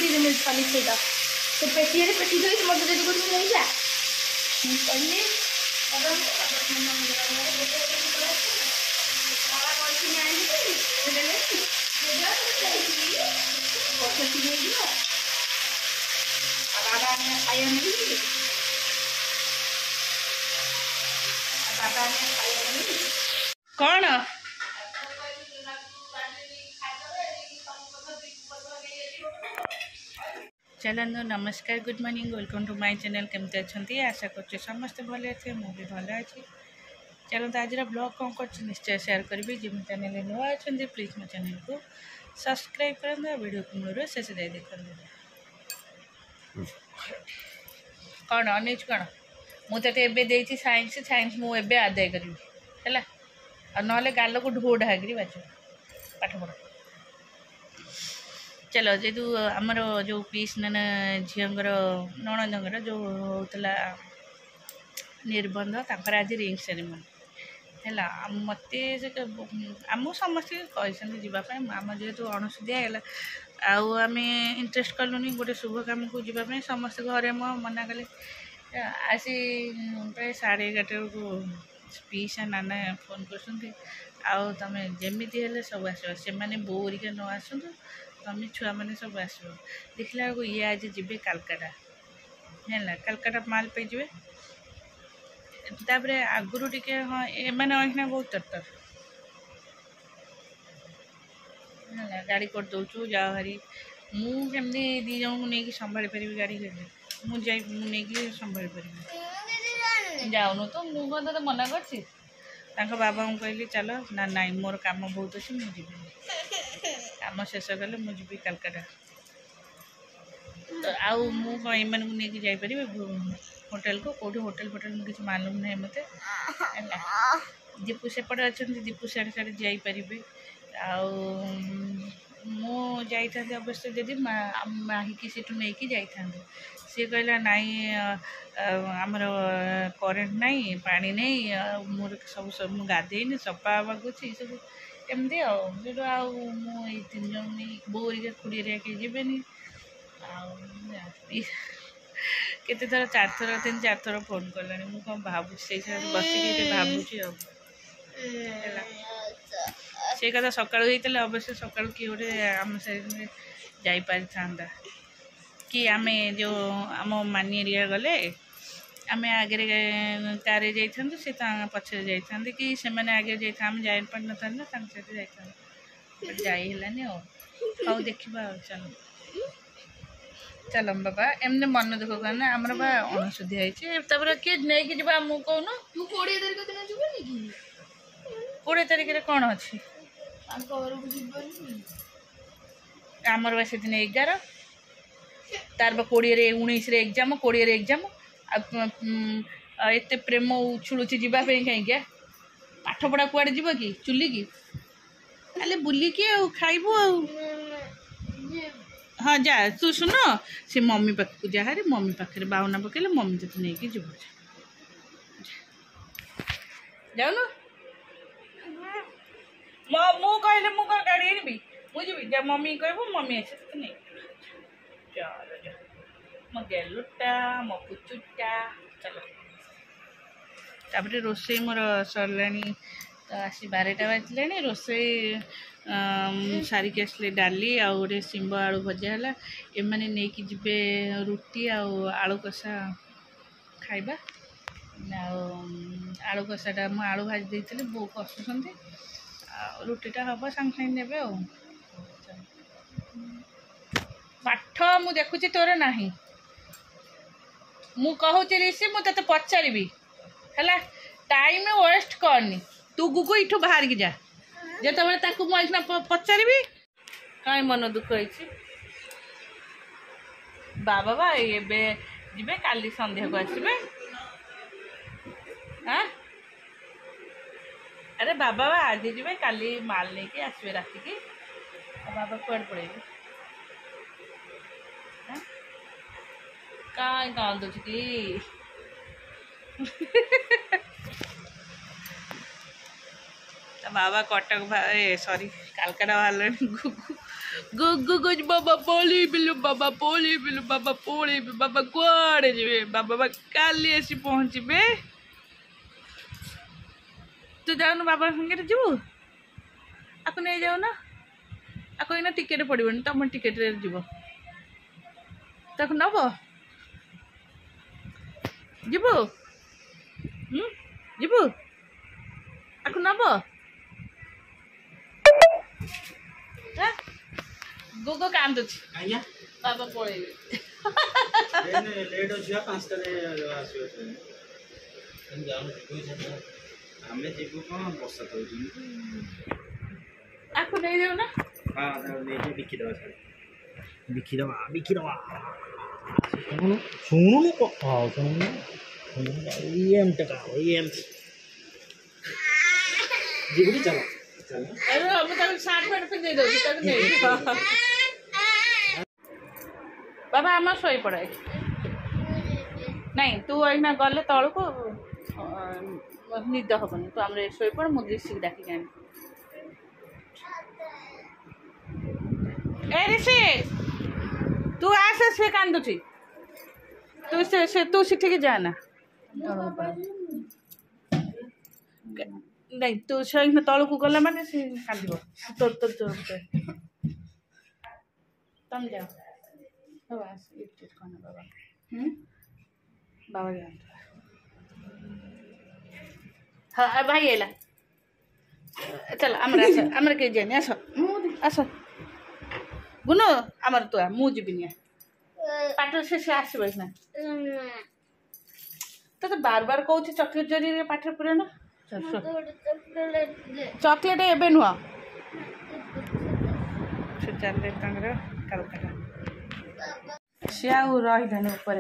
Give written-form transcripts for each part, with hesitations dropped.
scooty में खाली सेटा तो पेटी दे मत दे को नहीं जा कहली कौन चलो नमस्कार good morning welcome to my channel केमती अच्छे आशा कर समस्ते भले अच्छे मुझे भल अच्छी चलो तो आज ब्लॉग कौन कर निश्चय शेयर करी जो चैनल नुआ अच्छा प्लीज मो चैनल को सब्सक्राइब कर वीडियो को मूल शेष जाए देख कौन अनेज कौन मुझे साइंस साइंस मुझे आदाय करी है ना गाल को ढो ढाकरी बाज पाठ पढ़ चलो जेतु आमर जो पीस नाना झीर नणंदर जो होता निबंध तर आज रिंग सेरेमनी है मत आम समस्त कहते जावाई आम जेहतु अणसुदिया है आम इंटरेस्ट कलुनि गोटे शुभ कम को जावाई समस्त घरे मना कले आसी प्राय 11:30 को पीसा नाना फोन कर तुम जमी हेल्ले सब आस बोरिका न आसु तुम छुआ मैंने सब आस देखला बेलू ये आज जी कालकाटा है कालकाटा माल पे जी तापर आगुरी टी हाँ एम बहुत तरतर है गाड़ी कर दौचु जाओ हरी मुझे दी जन को लेकिन संभाली पारि गाड़ी मुझे संभाली पारि जाऊनु तो मुझे तो मना कर बाबा को कहली चल ना नाई मोर काम बहुत अच्छे मुझे काम शेष कले मुझे कालकाटा तो आउ मुझे जापर होटेल को कौटी होटेल फोटेल किसी मालूम ना मत दीपू सेपटे अच्छा दीपू साढ़े साढ़े जापर मुझे अवश्य जदि माहिकी से नहीं जाता सी कहला नाई आमर करेन्ट नाई पानी नहीं मोर सब गाधेनी सफा आवाक सब एमती आई 3 जन बोरिका खुड़ी के जीवेनि केते थर 4 थर 3-4 थर फोन कला मुझे भावुँ से बसिक भावुँ से कथा सका अवश्य सका किए गोटे आम साइड जापारि था कि आम जो आम मानी एरिया गले आम आगे कार जाइए सी पछे जाइए कि से आगे जाइए आम जापार न जाइलानी हाँ देखा चलो चल बाबा एमने मन दुख करना आमर बा अणसुधिया किए नहीं जा कौन 20 तारिख कौन अच्छी आमर बा से 11 तार 20-19 एग्जाम 20 एग्जाम एत प्रेम उछुलुची जावाई कहीं पाठ पढ़ा कुआड़े जीव कि चुली की खाली बुलिकी खाइबू हाँ जा तू सुन से मम्मी पाख जा हारी मम्मी पाखे बाउना पकड़े मम्मी तो नहीं जीव जाऊन मु कहले मु गाड़ी आनबी मुझे जा मम्मी कह मम्मी आसे तो नहीं चलो जा मो गेलुटा मो पुचुटा चलो तापर रोसई मोर सरला तो आसी 12टा बाजिला रोसई सारिक आसले डाली आउ गोटे शिंब आलू भजा है एमने नहीं कि जीवे रुटी आलू कषा खाइबा आलू कषाटा मु आलू भाजी देती बो कसुँच रुटीटा हम सांगे सांगे ने पाठ मु देखुची तोर नाही मु कहूची ऋषि मु ते पचारि है टाइम वेस्ट करनी तू गुगु इठू बाहर की जा जिते ताकू मुझे पचारि कहीं मन दुख होती बाबा बा ये जीवे काली संध्या को आसबे हाँ अरे बाबा बा आज जीवे काली माल नहीं कि आसबे राति की बाबा कुआड़ पड़े कहीं कांदुच कि बाबा कटक सॉरी कालकाटा बाहर गुगु गुज बाबा पोली बिलु बाबा पोली बिलु बाबा पोली बाबा कुआड़े जिबे बाबा काली आसी पहुँचबे तू जाऊन बाबा संगे जीवु आपको नहीं जाऊ ना आपको इना टिकेट पड़ोनी तुम टिकेट जीव ताक नब जीवु जीवु आपको नब गोगो कांदुची बाबा पड़े लेट हो 5 आमे जीवु कौन बस आपको नहीं जाऊ ना हाँ नहीं बिकी दवा बिकी दवा सुनु कथा सुनु एम टका एम जीवु चलो चलो अरे हम तक 60 मिनट पे दे दो तक नहीं बाबा आम शोई पड़े नहीं तू अना गले तल को निद हेनी तू आम शोई पड़ मुझे ऋषि डाक ए ऋषि तू आस से कांदुची तू सीठी जाना नहीं तू से तल को गला माने से कांदो तोर तुम जाओ बाबा इट खाना बाबा बाबा जान हाँ भाई एला चल आमर के जाने आस गुनो आमर तो मु जीविनी पाठ से आसब ना तो बार बार कौच चॉकलेट जरिए पाठ पूरे ना चॉकलेट एबे नुह से चल कलकटा सी आउ रही ऊपर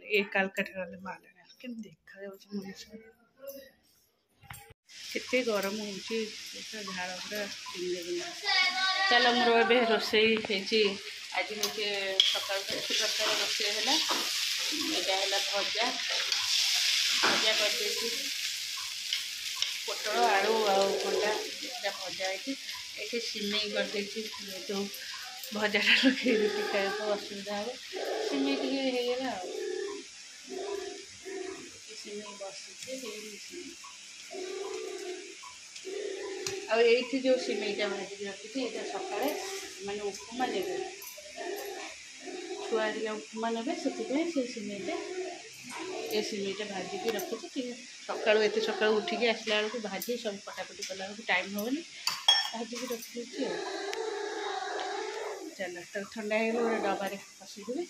एक कालकाटा वाले माल के देखा मनुष्य केते गरम हो झाड़ पूरा चल मोर ए रोसे आज मुझे सकाल प्रकार रोसे है यहाँ है भजा भजा कर पोटल आलू अंडा এটা भजा है सिमेई कर जो भजाटा रखे रुटी खाया असुविधा हे सिमेई टीगला सिमेई बस आई जो सिमेईटा भाजी रखी ये सका मैंने उपमा ने छुआ उपमा ने से सिमेईटा ये सिमेईटा भाजिकी रखी सका एत सका उठिक आसला बेलू भाजी सब कटाकटी कला टाइम होनी भाजिकी रखी चल तो ठंडा है गोटे डबारे पशिदेवी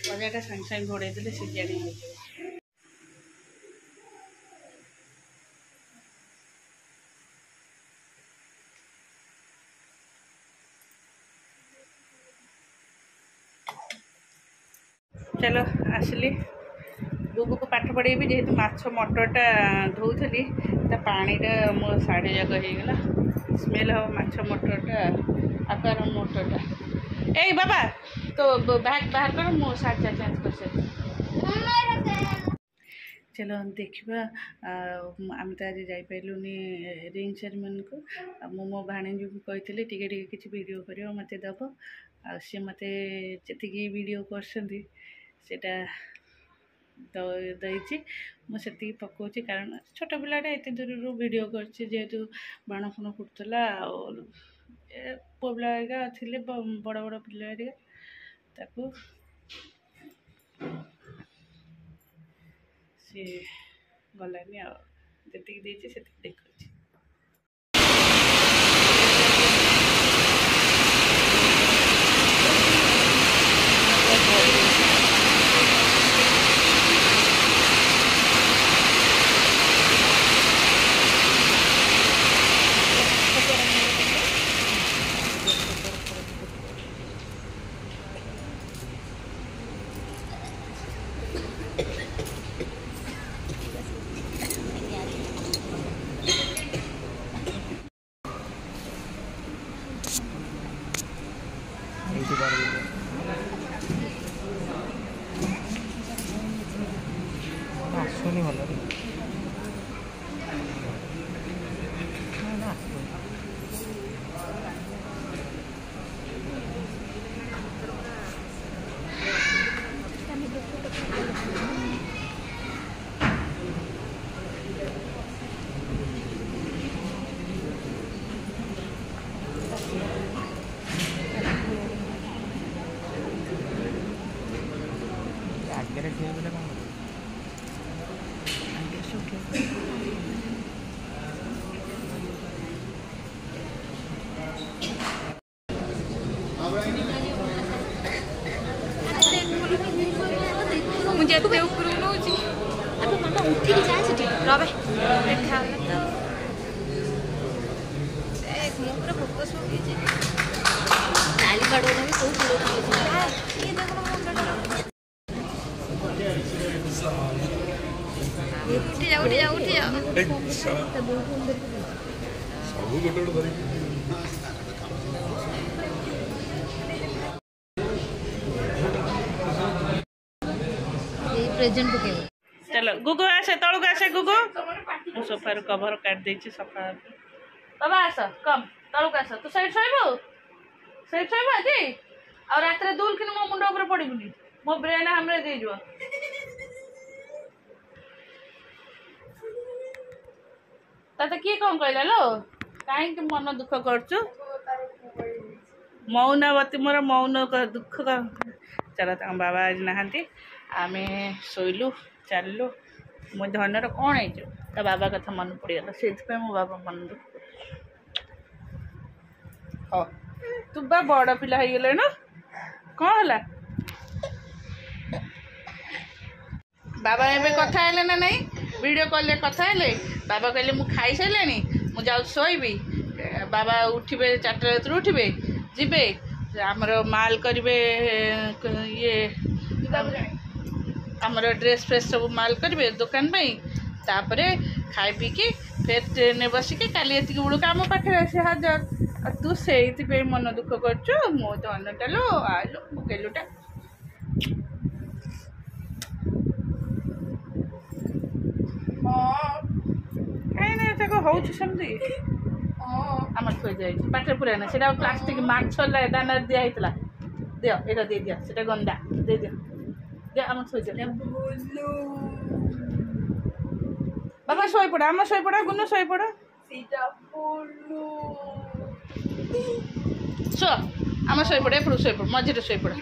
भजाटा सागे सागे घोड़े देले सीजाणी हो चलो आसली बुबू को पाठ पढ़ेबी जेहेतु माछ मटरटा धोली पानीटा मो साढ़े जाक होगला स्मेल हम माछ मटरटा आकार मटरटा ए बाबा तो बैग बाहर कर मो साढ़े चेंज कर चलो देखा आम तो आज जापरूनी रिंग सेरेमनी को मो भाणीजी को कही टे किसी वीडियो कर मत दब सी मत जी वीडियो करटा देती मुझे पकाऊँगी कारण छोट पिलाटा एत दूर वीडियो करेतु बाण फुण फुटला पुआ पिला थे बड़ बड़ पिला ताकू सी गलानी आती देती से देखा आसुनी भल आगे ठीक बोले कौन मुझे ऊपर नौची अब मामा उठिक जाए रबे बैठा तो देख मो पूरा फोकस हो गई नाली बड़ोना भी खूब लोग ये देखो उठी जा उठी जा उठी जा सब गोटे गोटे प्रेजेंट के चलो गुगु आसे तलू आसे गुगु मु सोफा कभर काट देछि सफा बाबा आस कम तलू आस तू सही शोइबो आजी और रात रे दूल किन मो मुंड ऊपर पड़िबुनी मो ब्रेन हमरे दे जो ताते की कोन कहला लो काहे कि मन दुख करछु मौनवती मोर मौन दुख चल त बाबा आज नहांती आमे शोलु चलु मो धनर कौन है ता बाबा कथा मन पड़गला से मो बाबा मन हाँ तू बा बड़ पिला हो गले ना कौन है बाबा एबे कथा हेले ना नहीं वीडियो कॉल कथा हेले बाबा कहले मु खाई सारे मु जाऊ शोइबी बाबा उठे 4टा रात उठे जीवे आमर माल करेंगे ये आमर ड्रेस फ्रेस सब माल करेंगे दुकान तापर खाई पी कि फिर ट्रेन बसिक काली बेलू आम पाखे आसे 1000 तू से मन दुख कर मो धनटा लो आलो मो गेलुटा कहीं हूँ सेमती आम थोई जाए पाटे पूरा ना से प्लास्टिक माछ दाना दिखाई दियो ये दे दिया से गंदा दे दियो दे आम थोई जा बाबा शोई पड़ा आम शोई पड़ा गुनु शोई पड़ा शो आम शोई पड़ा एपड़ शोई पड़ मझे शोई पड़ा